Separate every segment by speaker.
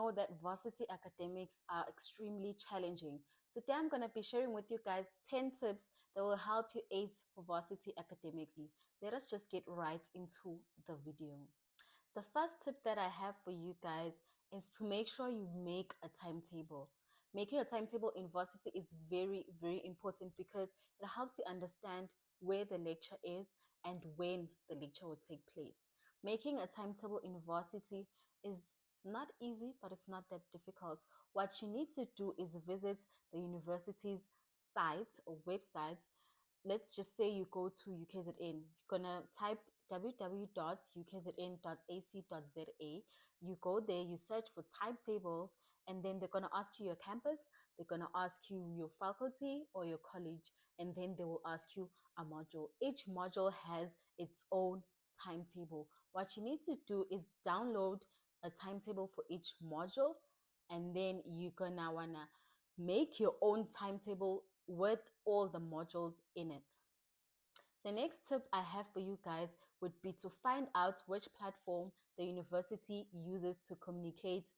Speaker 1: know that varsity academics are extremely challenging. Today I'm going to be sharing with you guys 10 tips that will help you ace for varsity academics. Let us just get right into the video. The first tip that I have for you guys is to make sure you make a timetable. Making a timetable in varsity is very, very important because it helps you understand where the lecture is and when the lecture will take place. Making a timetable in varsity is not easy, but it's not that difficult. What you need to do is visit the university's site or website. Let's just say you go to UKZN. You're gonna type www.ukzn.ac.za. You go there, you search for timetables, and then they're gonna ask you your campus, they're gonna ask you your faculty or your college, and then they will ask you a module. Each module has its own timetable. What you need to do is download a timetable for each module, and then you're gonna wanna make your own timetable with all the modules in it. The next tip I have for you guys would be to find out which platform the university uses to communicate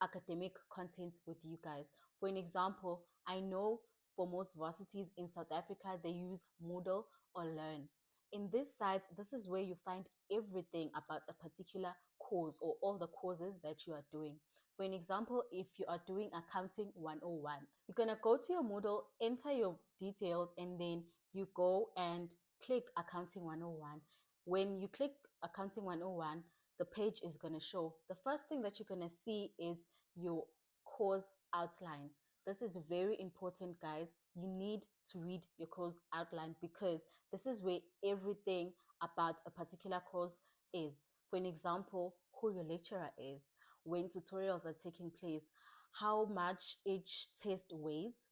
Speaker 1: academic content with you guys. For an example, I know for most varsities in South Africa, they use Moodle or Learn. In this site, this is where you find everything about a particular course or all the courses that you are doing. For an example, if you are doing Accounting 101, you're going to go to your Moodle, enter your details, and then you go and click Accounting 101. When you click Accounting 101, the page is going to show. The first thing that you're going to see is your course outline. This is very important, guys. You need to read your course outline because this is where everything about a particular course is. For an example, who your lecturer is, when tutorials are taking place, how much each test weighs,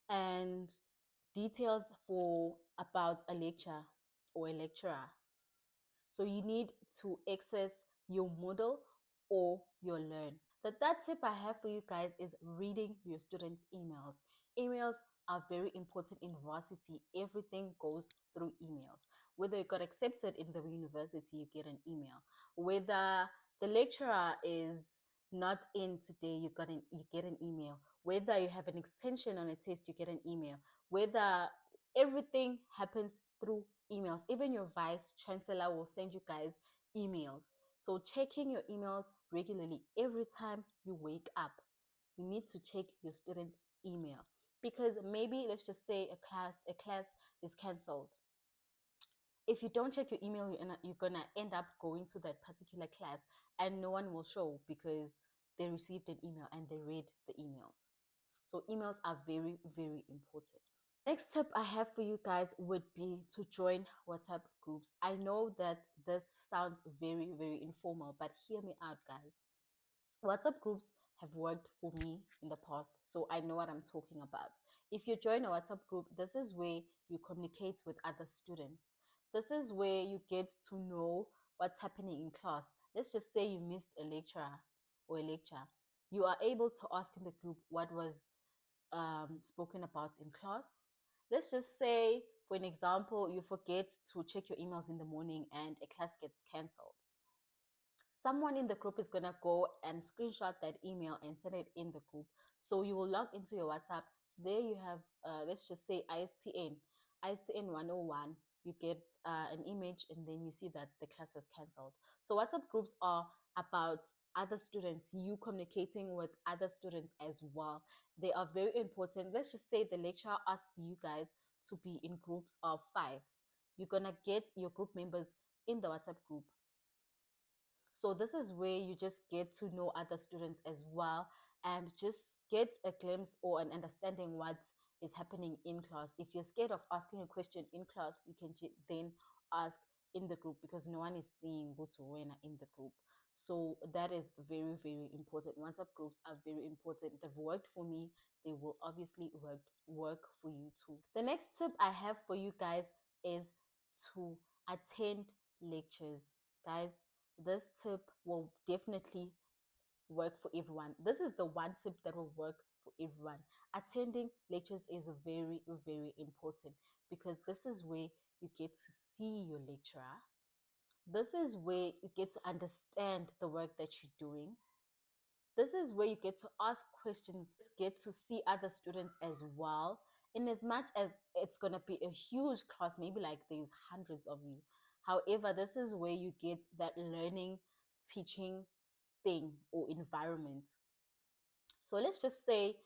Speaker 1: and details for about a lecture or a lecturer. So you need to access your Moodle or your Learn. The third tip I have for you guys is reading your students' emails. Emails are very important in varsity. Everything goes through emails. Whether you got accepted in the university, you get an email. Whether the lecturer is not in today, you get an email. Whether you have an extension on a test, you get an email. Whether everything happens through emails. Even your vice chancellor will send you guys emails. So checking your emails regularly every time you wake up. You need to check your student email because maybe let's just say a class is cancelled. If you don't check your email, you're gonna end up going to that particular class and no one will show because they received an email and they read the emails. So emails are very, very important. Next tip I have for you guys would be to join WhatsApp groups. I know that this sounds very, very informal, but hear me out, guys. WhatsApp groups have worked for me in the past, so I know what I'm talking about. If you join a WhatsApp group, this is where you communicate with other students. This is where you get to know what's happening in class. Let's just say you missed a lecturer or a lecture. You are able to ask in the group what was spoken about in class. Let's just say, for an example, you forget to check your emails in the morning and a class gets cancelled. Someone in the group is going to go and screenshot that email and send it in the group. So you will log into your WhatsApp. There you have, let's just say ISTN 101. You get an image and then you see that the class was cancelled. So WhatsApp groups are about other students, you communicating with other students as well. They are very important. Let's just say the lecturer asks you guys to be in groups of 5s. You're going to get your group members in the WhatsApp group. So this is where you just get to know other students as well and just get a glimpse or an understanding what is happening in class. If you're scared of asking a question in class, you can then ask in the group because no one is seeing what's going in the group. So that is very, very important. WhatsApp groups are very important. They've worked for me. They will obviously work for you too. The next tip I have for you guys is to attend lectures. Guys, this tip will definitely work for everyone. This is the one tip that will work for everyone. Attending lectures is very, very important because this is where you get to see your lecturer. This is where you get to understand the work that you're doing. This is where you get to ask questions, get to see other students as well. In as much as it's going to be a huge class, maybe like there's hundreds of you. However, this is where you get that learning, teaching thing or environment. So let's just say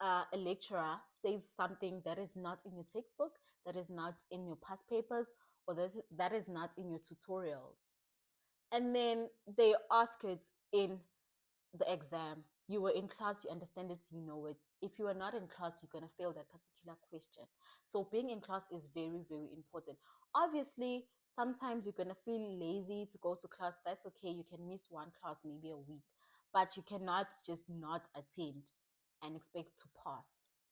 Speaker 1: a lecturer says something that is not in your textbook, that is not in your past papers, or that is not in your tutorials. And then they ask it in the exam. You were in class, you understand it, you know it. If you are not in class, you're going to fail that particular question. So being in class is very, very important. Obviously, sometimes you're going to feel lazy to go to class. That's okay. You can miss one class, maybe a week, but you cannot just not attend and expect to pass.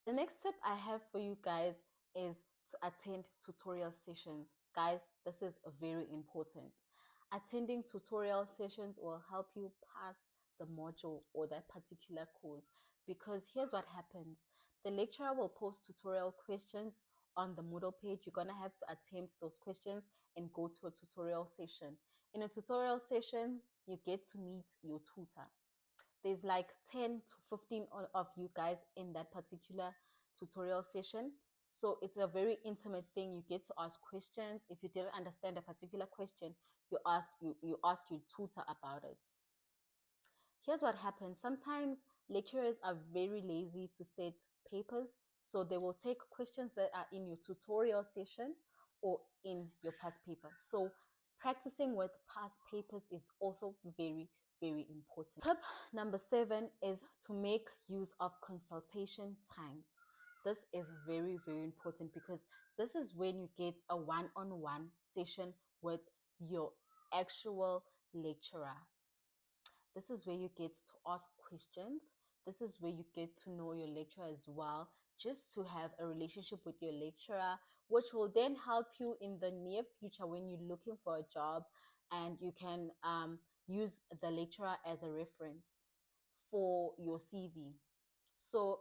Speaker 1: The next tip I have for you guys is to attend tutorial sessions. Guys, this is very important. Attending tutorial sessions will help you pass the module or that particular course, because here's what happens. The lecturer will post tutorial questions on the Moodle page. You're going to have to attempt those questions and go to a tutorial session. In a tutorial session, you get to meet your tutor. There's like 10 to 15 of you guys in that particular tutorial session. So it's a very intimate thing. You get to ask questions. If you didn't understand a particular question, you ask your tutor about it. Here's what happens. Sometimes lecturers are very lazy to set papers, so they will take questions that are in your tutorial session or in your past paper. So practicing with past papers is also very, very important. Tip number 7 is to make use of consultation times. This is very, very important because this is when you get a one-on-one session with your actual lecturer. This is where you get to ask questions. This is where you get to know your lecturer as well, just to have a relationship with your lecturer, which will then help you in the near future when you're looking for a job, and you can use the lecturer as a reference for your CV. So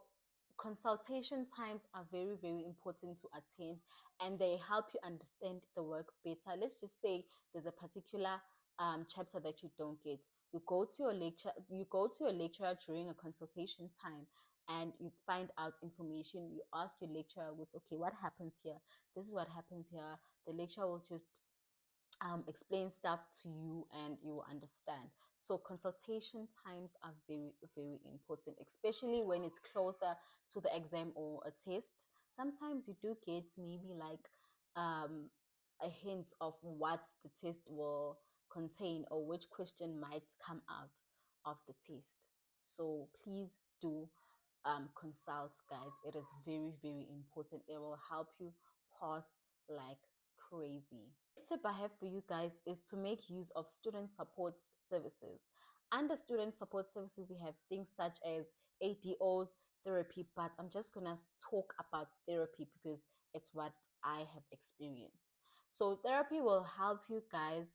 Speaker 1: consultation times are very, very important to attend, and they help you understand the work better. Let's just say there's a particular chapter that you don't get. You go to your lecturer during a consultation time and you find out information. You ask your lecturer, what's okay, what happens here? This is what happens here. The lecturer will just explain stuff to you and you will understand. So consultation times are very, very important, especially when it's closer to the exam or a test. Sometimes you do get maybe like a hint of what the test will contain or which question might come out of the test. So please do consult, guys. It is very, very important. It will help you pass like crazy. Next tip I have for you guys is to make use of student support services. Under student support services, you have things such as ADOs, therapy, but I'm just gonna talk about therapy because it's what I have experienced. So therapy will help you guys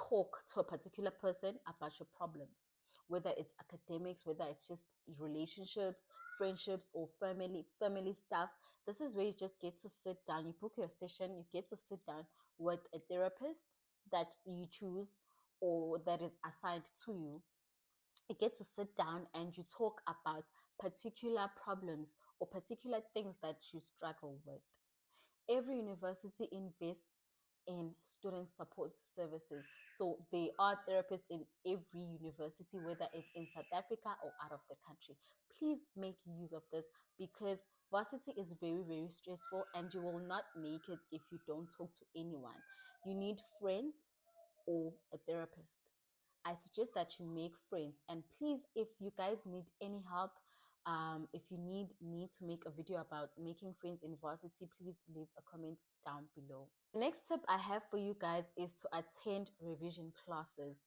Speaker 1: talk to a particular person about your problems, whether it's academics, whether it's just relationships, friendships, or family stuff. This is where you just get to sit down. You book your session, you get to sit down with a therapist that you choose or that is assigned to you. You get to sit down and you talk about particular problems or particular things that you struggle with. Every university invests in student support services. So they are therapists in every university, whether it's in South Africa or out of the country. Please make use of this because varsity is very, very stressful and you will not make it if you don't talk to anyone. You need friends or a therapist. I suggest that you make friends. And please, if you guys need any help, if you need me to make a video about making friends in varsity, please leave a comment down below. The next tip I have for you guys is to attend revision classes.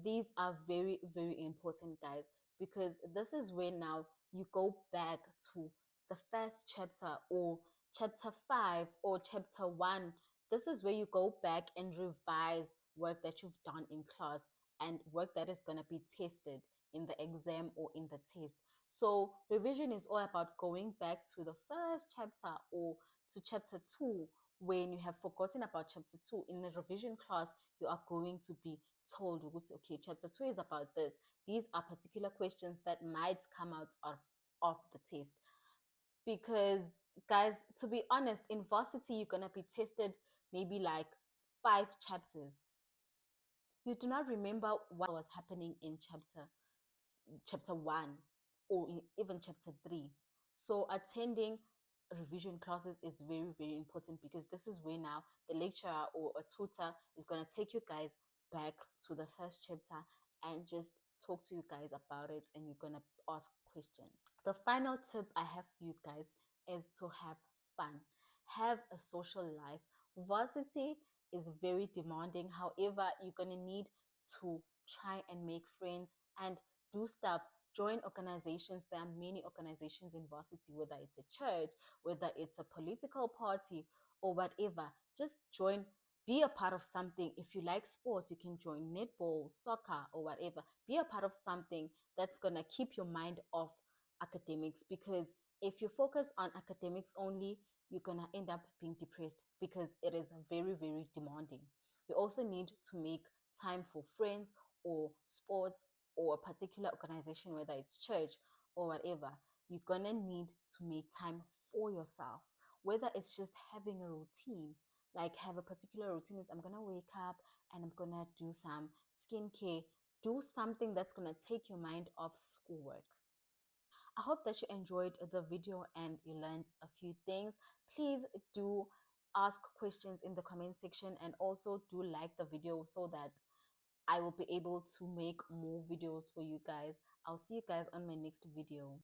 Speaker 1: These are very, very important, guys, because this is where now you go back to the first chapter or chapter 5 or chapter 1. This is where you go back and revise work that you've done in class and work that is going to be tested in the exam or in the test. So revision is all about going back to the first chapter or to chapter 2 when you have forgotten about chapter 2. In the revision class, you are going to be told, okay, chapter 2 is about this. these are particular questions that might come out of the test. Because, guys, to be honest, in varsity, you're going to be tested maybe like 5 chapters. You do not remember what was happening in chapter 1 or even chapter 3. So attending revision classes is very, very important, because this is where now the lecturer or a tutor is going to take you guys back to the first chapter and just talk to you guys about it, and you're going to ask questions. The final tip I have for you guys is to have fun, have a social life. Varsity is very demanding. However, you're going to need to try and make friends and do stuff. Join organizations. There are many organizations in varsity, whether it's a church, whether it's a political party, or whatever. Just join, be a part of something. If you like sports, you can join netball, soccer, or whatever. Be a part of something that's going to keep your mind off academics, because if you focus on academics only, you're going to end up being depressed, because it is very, very demanding. You also need to make time for friends or sports or a particular organization, whether it's church or whatever. You're going to need to make time for yourself, whether it's just having a routine, like have a particular routine. I'm going to wake up and I'm going to do some skincare, do something that's going to take your mind off schoolwork. I hope that you enjoyed the video and you learned a few things. Please do ask questions in the comment section, and also do like the video so that I will be able to make more videos for you guys. I'll see you guys on my next video.